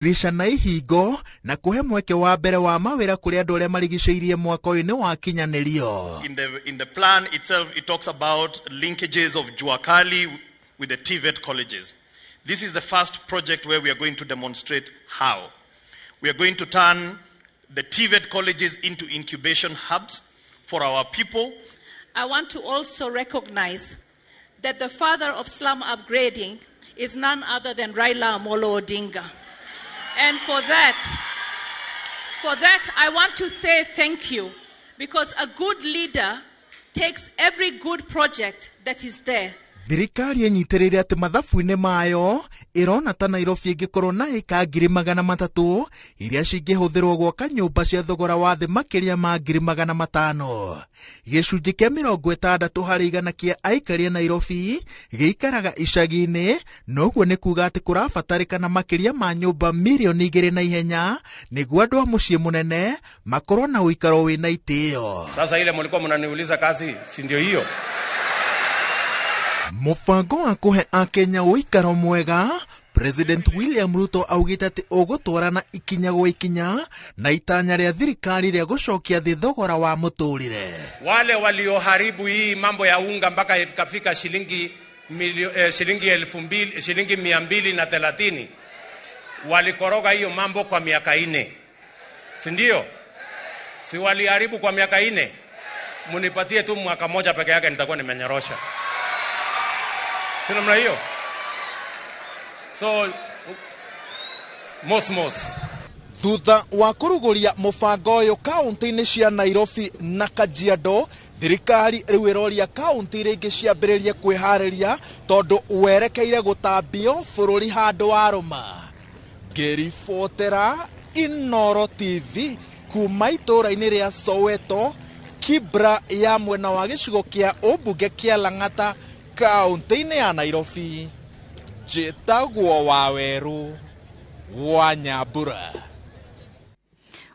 Risha na ihingo na kuhe mweke wa mbere wa mawira kuri andu aria marigiceirie mwaka uyu ni wa kinyanirio. In the plan itself, it talks about linkages of Juakali with the TVET colleges. This is the first project where we are going to demonstrate how. We are going to turn the TVET colleges into incubation hubs for our people. I want to also recognize that the father of slum upgrading is none other than Raila Amolo Odinga. And for that, I want to say thank you, because a good leader takes every good project that is there. Thirikari yenyitirire ati mathabu-ini mayo irona ta Nairobi ingikorwo na eka 300,000 iria cingĩhũthĩrwo gwaka nyũmba cia thogora wa thĩ makĩria ma 500,000. Gĩcunjĩ kĩa 60 harĩ 100 kĩa aikari a Nairobi gĩikaraga icagi-inĩ, noguo nĩ kuuga atĩ kũrabatarĩkana makĩria ma nyũmba milioni 2 na ihenya nĩguo andũ a mũciĩ mũnene makorwo na ũikaro wĩna itĩo. Sasa ile mlikuwa mnaniuliza kazi, si ndio hiyo? Mufango wa kuhe Akenya uikaro mwega, President William Ruto augite ati ugutwarana ikinya gwa ikinya na itanya ria thirikari ria gucokia thi thogora wa muturire. Wale walioharibu hii mambo ya unga mpaka ikafika shilingi 230 walikoroga hiyo mambo kwa miaka 4. Si ndio? Si waliharibu kwa miaka 4? Munipatie tu mwaka moja peke yake nitakuwa nimenyorosha. Kuna mna hiyo? So mos Thutha wa kuruguria mubango uyu kaunti-ini cia Nairobi na Kajiado, thirikari riu iroria kaunti iria ingi ciambiririe kwihariria tondu werekeire gutambio bururi handu waruma. Ngiribotera iNooro TV kuma itura-ini ria Soweto, Kibra ya mwena wa gicigo kia umbunge kia Lang'ata, kaunti-ini ya Nairobi. Njĩtagwo Waweru wa Nyambura.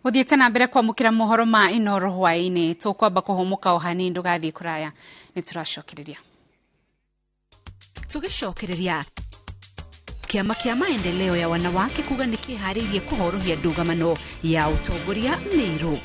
Uthiĩte na mbere kwamũkĩra mohoro ma iNooro hwaĩ-inĩ, tũkwamba kũhũmũka o hanini, ndũgathiĩ kũraya, nĩ tũracokereria. Tũgĩcokereria, Kĩama kĩa maendeleo ya wanawake kuga nĩ kĩharĩirie kũhorohia ndũgamano ya ũtongoria Meru.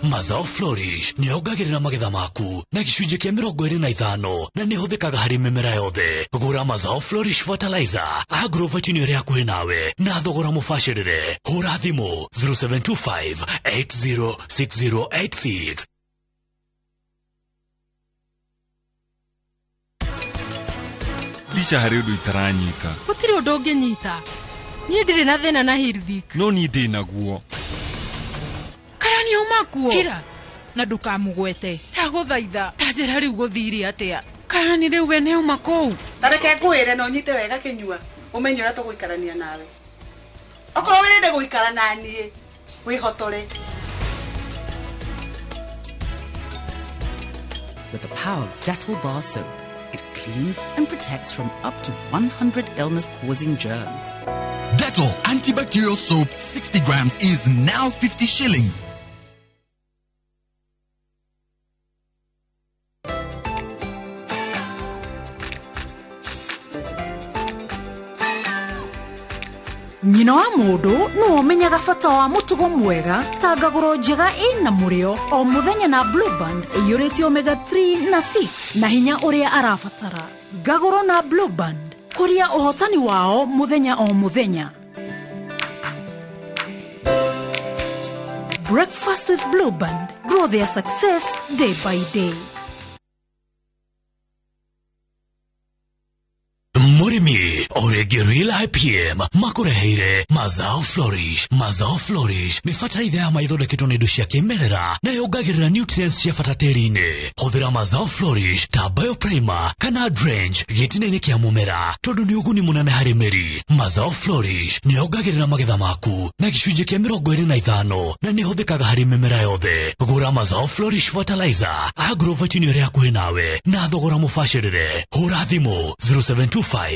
Mazao Flourish ni yongagĩrĩra magetha maku na gĩcunjĩ kĩa 25 na nĩ hũthĩkaga harĩ mĩmera yothe. Gũra Mazao Flourish fertilizer agrovet ni ĩrĩa hakuhĩ nawe na thogora mũbacĩrĩre. Hũra thimũ 0725806086. Licha harĩ ũndũ itaranyita. Gũtirĩ ũndũ ũngĩnyita. Niĩ ndirĩ na thĩna na Hildik. No niĩ ndĩ naguo. Karani umakuo. Kira. Na ndukamugwete. Ndagũthaitha. Tanjĩra rĩu gũthire atĩa. Karani rĩu we nĩ uma kũu. Tareke ngwĩre no nyite wega kĩnyua. Ũmenye ũrĩa tũgũikarania nawe. Okorwo wĩrende gũikara na niĩ, wĩhotore. With the power of Dettol bar soap, it cleans and protects from up to 100 illness-causing germs. Dettol antibacterial soap 60 grams is now 50 shillings. Nyina wa mũndũ no ũmenyaga bata wa mũtugo mwega ta ngagũro njega ina mũrĩo o mũthenya na Blue Band ĩiyũrĩtio omega 3 na 6 na hinya ũrĩa arabatara. Ngagũro na Blue Band, kũria ũhotani wao mũthenya o mũthenya. Breakfast with Blue Band, grow their success day by day. Murimi oregirila IPM makureheire Mazao Flourish. Mazao Flourish ni fatalaitha ya maithondeketwo nĩ indo cia kĩmerera na yongagĩrĩra nutrients cia bata tĩri-inĩ. Hũthĩra Mazao Flourish ta bioprimer kana drench gĩtina-inĩ kĩa mũmera tondũ nĩ ũguni mũnene harĩ mĩri. Mazao Flourish nĩ yongagĩrĩra magetha maku na gĩcunjĩ kĩa 25 na nĩ hũthĩkaga harĩ mĩmera yothe. Gũra Mazao Flourish fertilizer agrovet ni ĩrĩa hakuhĩ nawe na thogora mũbacĩrĩre. Hũra thimũ 0725806086.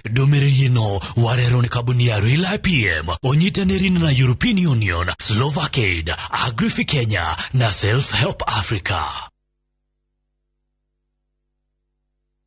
Ndũmĩrĩri ĩno warehwo nĩ kambuni ya Real IPM ũnyitanĩri na European Union, Slovakia, Agrifi Kenya na Self Help Africa.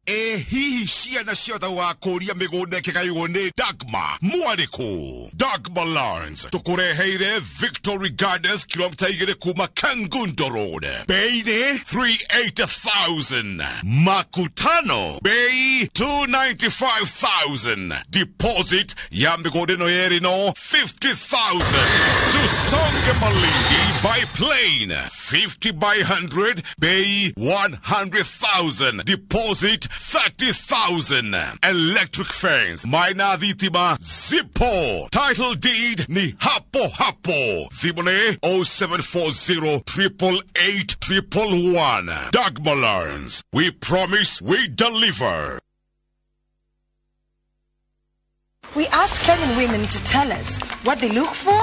hihi ciana ciothe wakũria mĩgũnda ĩkĩgaywo nĩ Dagmar mwarĩkũ? Dagmar Lawrence tũkũreheire Victory Gardens kilomita 2 kuma Kangundo Road, bei nĩ 380,000, Makutano bei 295,000, deposit ya mĩgũnda ĩno yerĩ no 50,000. Tusonge Malindi by plane 50 by 100 bei 100,000, deposit 30,000. Electric fence Maina Dhitima Zippo, title deed ni hapo hapo. Thimone 0740 888 111. Dagmar Lawrence, we promise we deliver. We asked Kenyan women to tell us what they look for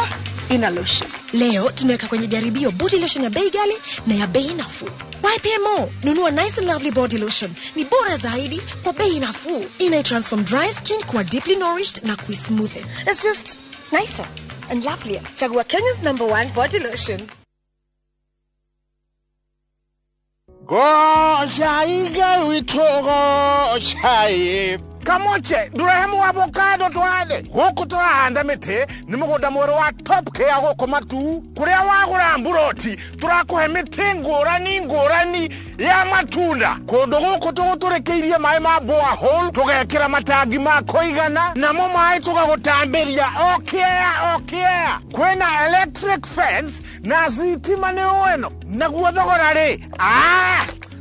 in a lotion. Leo tunaweka kwenye jaribio body lotion ya bei ghali na ya bei nafuu. Why pay more? Nunua Nice and Lovely body lotion. Ni bora zaidi kwa bei nafuu. Ina transform dry skin kuwa deeply nourished na kui smoothen. It's just nicer and lovelier. Chagua Kenya's #1 body lotion. Go chaiga witogo chai. Kamoche durahemu avocado twathe guku turahanda miti ni mugunda mwero wa top care guku matu kuria wagura mburoti turakuhe miti ngurani ya matunda kundu guku tuguturekeirie mai ma borehole tugekira matangi ma kuigana namo mai tugagutambiria okay kwina electric fence na sitima ni weno naguo thogora ri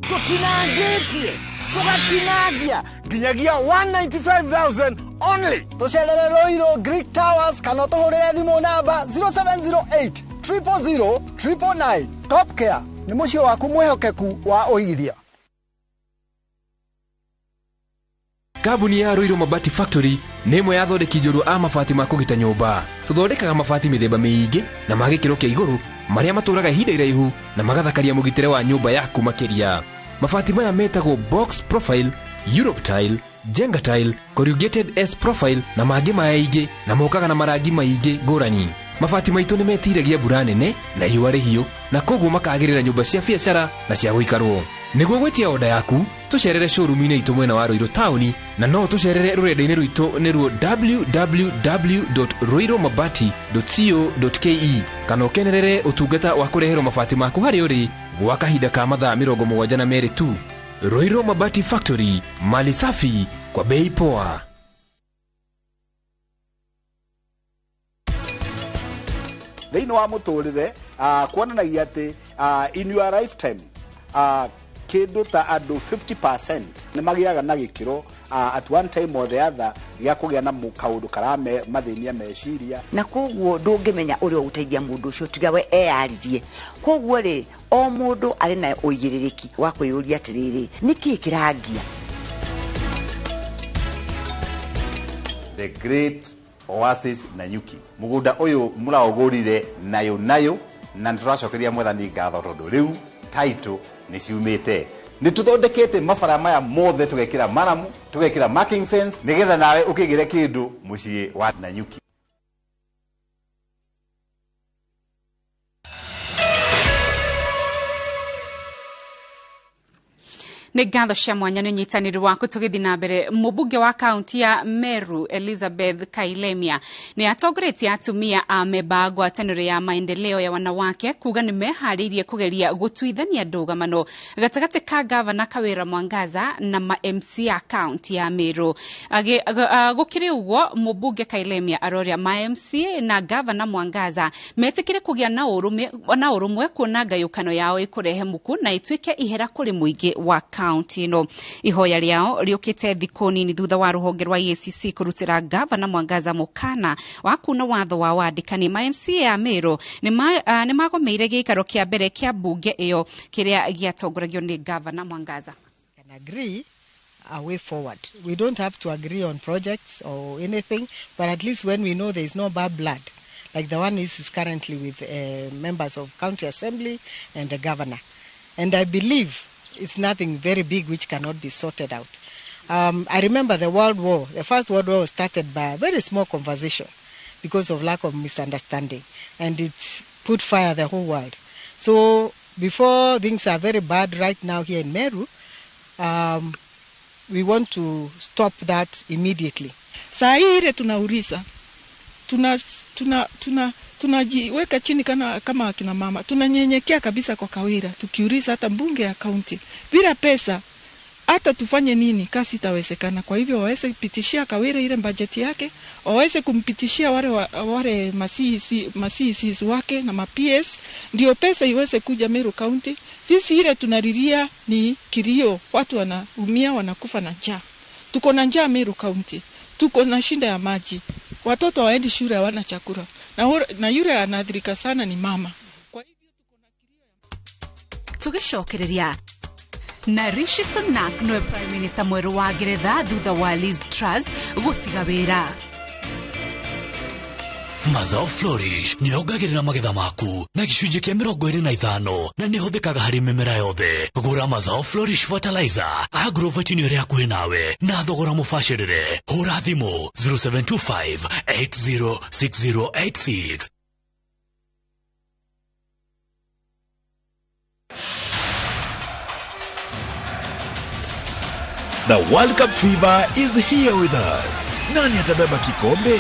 tutinangitie tukatinagia ginyagia 195,000 only. Tusherere Roiro Greek Towers kanoto horere thimo namba 0708 000 999. Top Care ni mucio waku mwehokeku wa oithia. Kambuni ya Roiro Mabati Factory nĩ ĩmwe ya thondeki njũru a mabati ma kũgita nyũmba. Tũthondekaga mabati mĩthemba mĩingĩ na ma gĩkĩro kĩa igũrũ marĩa matũraga ihinda iraihu na magathakaria mũgitĩre wa nyũmba yaku makĩria. Mabati maya metagwo box profile, Europe tile, Jenga tile, corrugated S profile na mangĩ maingĩ na mokaga na marangi maingĩ ngũrani. Mabati maitũ nĩ metiragia mbura nene na riũa rĩhiũ na koguo makagĩrĩra nyũmba cia biacara na cia gũikarwo. Nĩguo gwĩtia oda yaku, tũcerere showroom-inĩ itũ mwena wa Roiro Town na no tũcerere rũrenda-inĩ rwitũ nĩruo www.roiromabati.co.ke kana ũkenerere ũtungata wa kũreherwo mabati maku harĩ ũrĩ gwa kahinda ka mathaa 72 tu. Roiro Mabati Factory, mali safi kwa bei poa. Thĩinĩ wa mũtũrĩre kuonanagia atĩ in your lifetime kĩndũ ta andũ 50% nĩ magĩaga na gĩkĩro at one time or the other gĩa kũgĩa na kaũndũ karame mathĩnia meciria na koguo ndũngĩmenya ũrĩa ũteithia mũndũ ũcio tiga we eyaririe. Koguo rĩ o mũndũ arĩ na ũigĩrĩrĩki wa kwĩyũria atĩrĩrĩ nĩkĩ kĩrangia. The Great Oasis Nanyuki mũgũnda ũyũ mũraũgũrire nayo na nĩtũracokeria mwathani ngatho tondũ rĩu title nĩ ciumĩte. Nĩ tũthondekete mabara maya mothe tũgekĩra maramu tũgekĩra marking fence nĩgetha nawe ũkĩgĩre kĩndũ mũciĩ wa Nanyuki. Nĩ ngatho cia mwanya nĩ ũnyitanĩri waku tũgĩthiĩ na mbere. Mũmbunge wa kaunti ya Meru Elizabeth Kailemia nĩ atongoretie atumia a memba ngwatanĩro ya maendeleo ya wanawake kuga nĩ meharĩirie kũgeria gũtuithania ndũgamano gatagatĩ ka gavana Kawĩra Mwangaza na ma MC a kaunti ya Meru. Gũkĩrĩ ũguo mũmbunge Kailemia aroria ma MC na gavana Mwangaza metĩkĩre kũgĩa na ũrũmwe kuona ngayũkano yao ĩkũrehe muku na ĩtuĩke ihera kũrĩ mũingĩ wa kaunti ĩno. Ihoya rĩao rĩũkĩte thikũ nini thutha wa rũhonge rwa EACC kũrutĩra gavana Mwangaza mũkana wa kuna watho wa wandĩkani. Ma MC ya Meru nĩ magomeire gĩikaro kĩa mbere kĩa mbunge ĩyo kĩrĩa gĩatongoragio nĩ gavana Mwangaza. Can agree a way forward. We don't have to agree on projects or anything, but at least when we know there is no bad blood, like the one is currently with members of county assembly and the governor. And I believe it's nothing very big which cannot be sorted out. I remember the First World War was started by a very small conversation because of lack of misunderstanding, and it put fire the whole world. So before things are very bad right now here in Meru, we want to stop that immediately. Saa hii ile tunauliza, tunajiweka chini kama akina mama, tunanyenyekea kabisa kwa Kawira, tukiuliza hata mbunge ya kaunti, bila pesa hata tufanye nini, kasi itawezekana. Kwa hivyo waweze kupitishia Kawira ile bajeti yake, waweze kumpitishia wale masisi wake na ma-PS, ndio pesa iweze kuja Meru County. Sisi ile tunalilia ni kilio, watu wanaumia, wanakufa na njaa. Tuko na njaa Meru County, tuko na shinda ya maji, watoto waendi shule hawana chakula, na yule anaathirika sana ni mama. Kwa hivyo tuko na kilio tugicokereria na Rishi Sunak no Prime Minister mweru wa Ngeretha thutha wa Liz Truss gutiga wira. Mazao Flourish ni yongagirira magetha maku na gicunjĩ kĩa 25 na nĩ hũthĩkaga harĩ mĩmera yothe. Gũra Mazao Flourish fertilizer Agrovet ni ĩrĩ hakuhĩ nawe na thogora mũbacĩrĩre. Hũra thimũ 0725806086. The World Cup fever is here with us. Nani atabeba kikombe?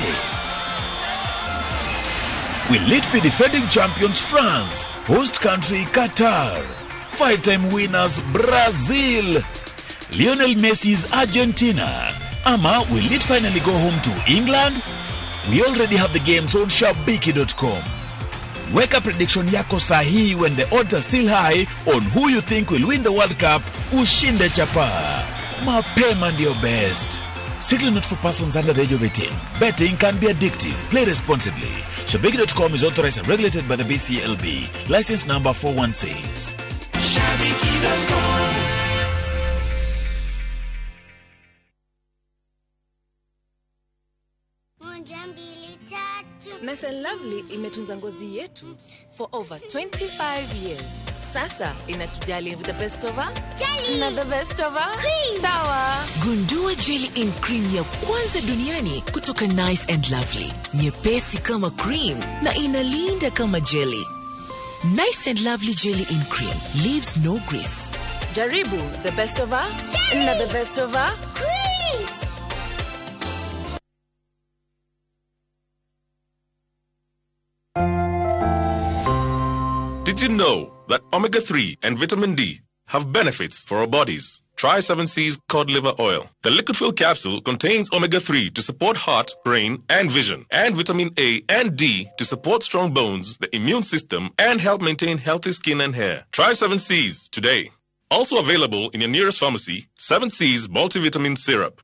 Will it be defending champions France, host country Qatar, 5-time winners Brazil, Lionel Messi's Argentina, ama will it finally go home to England? We already have the games on shabiki.com. Weka prediction yako sahi when the odds are still high on who you think will win the World Cup. Ushinde chapa. Mapema ndio best. Strictly not for persons under the age of 18. Betting can be addictive. Play responsibly. Shabiki.com is authorized and regulated by the BCLB. License number 416. Shabiki.com. Nice and Lovely imetunza ngozi yetu for over 25 years. Sasa inatujali with the best of her jelly na the best of her cream. Sawa. Gundua jelly in cream ya kwanza duniani kutoka Nice and Lovely. Nyepesi kama cream na inalinda kama jelly. Nice and Lovely jelly in cream leaves no grease. Jaribu the best of her na the best of her cream. Did you know that omega-3 and vitamin D have benefits for our bodies? Try 7C's cod liver oil. The liquid fuel capsule contains omega-3 to support heart, brain, and vision, and vitamin A and D to support strong bones, the immune system, and help maintain healthy skin and hair. Try 7C's today. Also available in your nearest pharmacy, 7C's multivitamin syrup.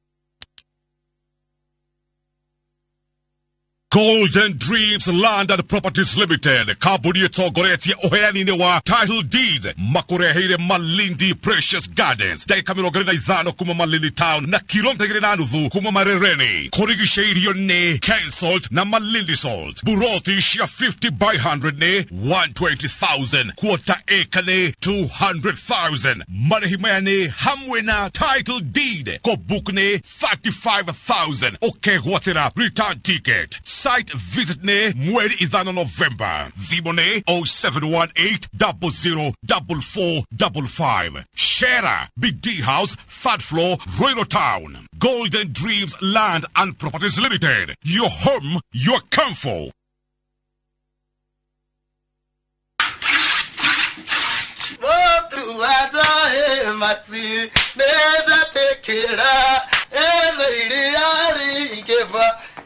Golden Dreams Land and Properties Limited. Kabuni etogoretia Hwaīinī wa title deeds. Makureheire Malindi Precious Gardens. Dai kamiro gerena izano kuma Malindi Town na kilomita gerena nuvu kuma Marereni. Korigisheirio ne Ken Salt na Malindi Salt. Buroti shia 50 by 100 ne 120,000. Quarter acre ne 200,000. Marehimaya ne hamwena title deed. Kobuk ne 35,000. Okay, what's return ticket. Site visit ne mweri izano November. Zibone 0718-004455. Shera BD House, 3rd floor, Royal Town. Golden Dreams Land and Properties Limited. Your home, your comfort.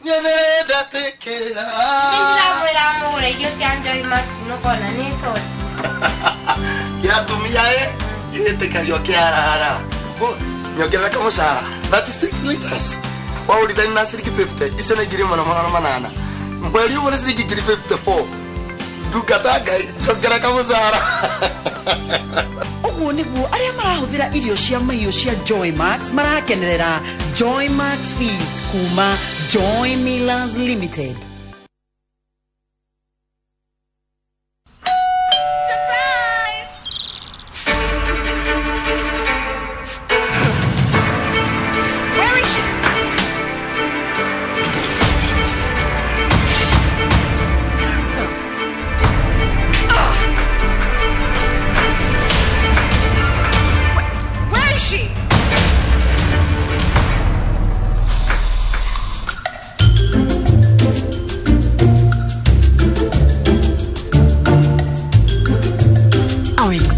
Nyeneda tekera. Nindabwera amore yo sianjo Maxino kona neso. Ya tumia ineteka yo kiara. Boss, nyogera kama sara. 36 liters. Wa uri tani na shiriki 50. Isene giri manana. Mweli wona shiriki giri 54. Dukataga nyogera kama sara. Oguo niguo aria marahuthira irio cia mahiũ cia Joy Max marakenerera Joy Max Feeds kuma Joy Millers Limited.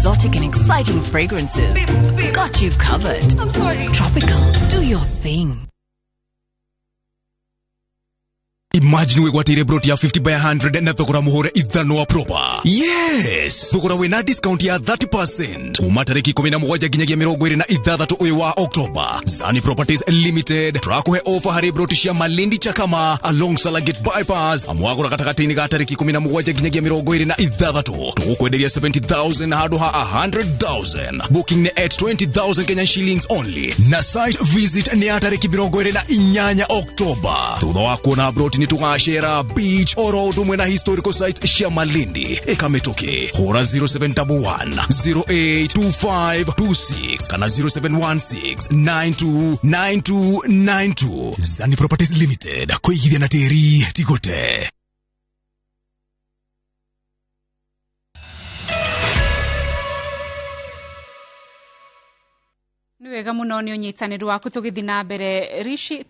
exotic and exciting fragrances. Got you covered. I'm sorry. Tropical, do your thing. Imagine we gwatire broti ya 50 by 100 na thogora muhore ithano wa proper. Yes! Thogora wina discount ya 30%. Kuma tariki 17 ginyagia 26 uyu wa October. Zani Properties Limited. Trakuhe offer hari broti cia Malindi Chakama along Salagate bypass. Amwagura katakatini ga tariki 17 ginyagia 26. Tukwenderia 70,000 hadu ha 100,000. Booking ne at 20,000 Kenyan shillings only. Na site visit ni atariki 24 October. Tudo kuona broti ni tukashera beach oro tumwena historical site sha Malindi ekametoke hora 0711 082526 kana 0716929292 Zani Properties Limited kuigithia na teri tigote. Niwega muno ni unyitaniri waku tugithi na mbere. Rishi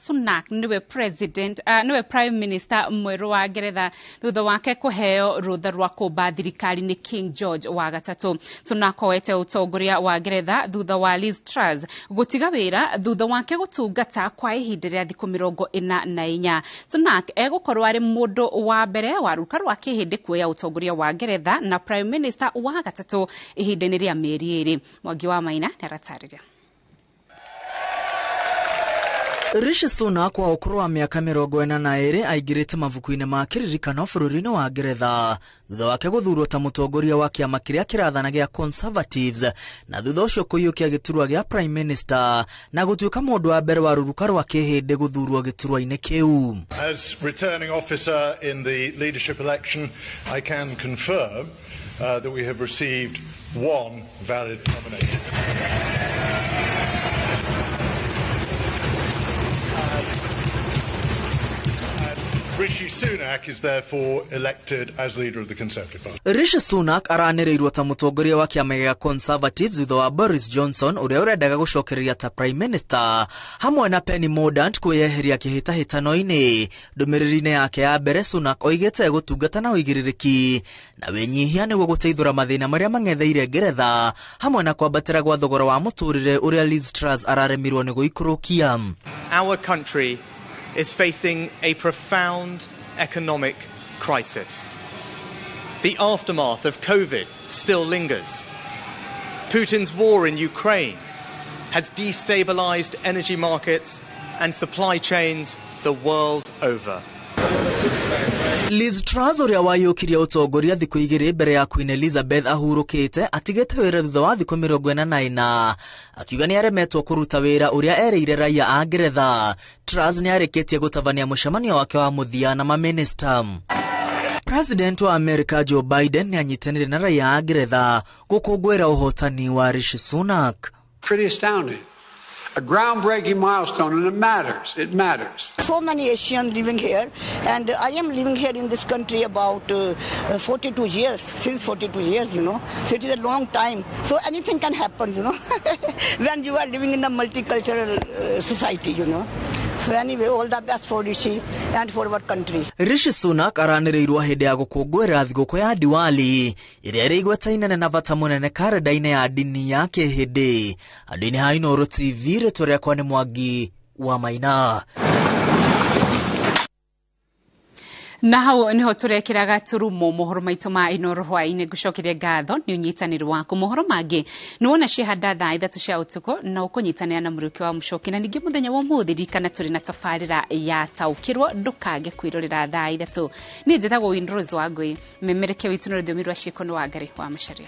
Sunak niwe president niwe prime minister mweru wa Ngeretha thutha wake kuheo rutha rwa kumba thirikari ni King George wa gatatu. Sunak oete utongoria wa Ngeretha thutha wa Liz Truss gutiga wira thutha wake gutungata kwa ihinda rĩa thikũ 44. Sunak egukorwo ari mundu wa mbere wa ruka rwa kihindi kuoya utongoria wa Ngeretha na prime minister wa gatatu ihinda-inĩ rĩa mĩeri 2. Mwangi wa Maina naratari. Rishi Sunak wa ukuru wa miaka 42 aigirite mavuku-inĩ ma kiririkano bũrũri-inĩ wa Ngeretha thutha wake guthurwo ta mũtongoria wa kĩama kĩrĩa kĩrathana gĩa Conservatives na thutha ũcio kũiyũkia gĩturwa gĩa Prime Minister na gũtuĩka mũndũ wa mbere wa ruruka rwa kĩhĩndĩ guthurwo gĩturwa-inĩ kĩu. As returning officer in the leadership election, I can confirm that we have received one valid nomination. Rishi Sunak is therefore elected as leader of the Conservative Party. Rishi Sunak aranĩrĩirwo ta mũtongoria wa kĩama gĩa Conservatives thutha wa Boris Johnson ũrĩa ũrendaga gũcokereria ta Prime Minister hamwe na Penny Mordaunt kwĩyeheria kĩhĩtahĩtano-inĩ. Ndũmĩrĩri-inĩ yake ya mbere Sunak oigĩte gũtungata na ũigĩrĩrĩki na wĩnyihia nĩguo gũteithũra mathĩna marĩa mang'etheire Ngeretha hamwe na kwambatĩra gwa thogora wa mũtũrĩre ũrĩa Liz Truss araremirwo nĩ gũikũrũkia. Our country is facing a profound economic crisis. The aftermath of COVID still lingers. Putin's war in Ukraine has destabilized energy markets and supply chains the world over. Liz Truss ũrĩa waiyũkirie ũtongoria thikũ 2 mbere ya Queen Elizabeth ahurũkĩte atigĩte wĩra thutha wa thikũ 44 akiuga nĩ aremetwo kũruta wĩra ũrĩa ereire raia a Ngeretha. Truss nĩ arĩkĩtie gũtabania mũcemanio wake wa mũthia na maminista. President wa America Joe Biden nĩ anyitanĩire na raia a Ngeretha gũkũngũĩra ũhotani wa Rishi Sunak. Pretty astounding. A groundbreaking milestone, and it matters. It matters. So many Asians living here, and I am living here in this country about 42 years, since 42 years, you know. So it is a long time. So anything can happen, you know, when you are living in a multicultural society, you know. So anyway, all the best for Rishi and for our country. Rishi Sunak aranĩrĩirwo hĩndĩ ya gũkũngũĩra thigũkũ ya Diwali ĩrĩa ĩrĩ igweta-inĩ na bata mũnene karenda-inĩ ya dini ya kĩhĩndĩ. Andũ-inĩ ha iNooro TV rĩtwa rĩakwa nĩ Mwangi wa Maina. Na hau niho turekiraga turumo mohoro maitũ ma iNooro hwaĩ-inĩ ngucokeria ngatho nĩ unyitanĩri waku. Mohoro mangĩ nĩ wona cihanda thaa 3 cia ũtukũ na ũkũnyitanĩra na mũrũki wa mũcoki na ningĩ mũthenya wa ũmũthĩ ririkana tũrĩ na tabarĩra ya taũkĩrwo ndũkage kwĩrorera thaa 3. Niĩ njĩtagwo Windrose Wangũi, memerekia witũ na rũthiomi rwa ciĩko nĩ Wangari wa Macharia.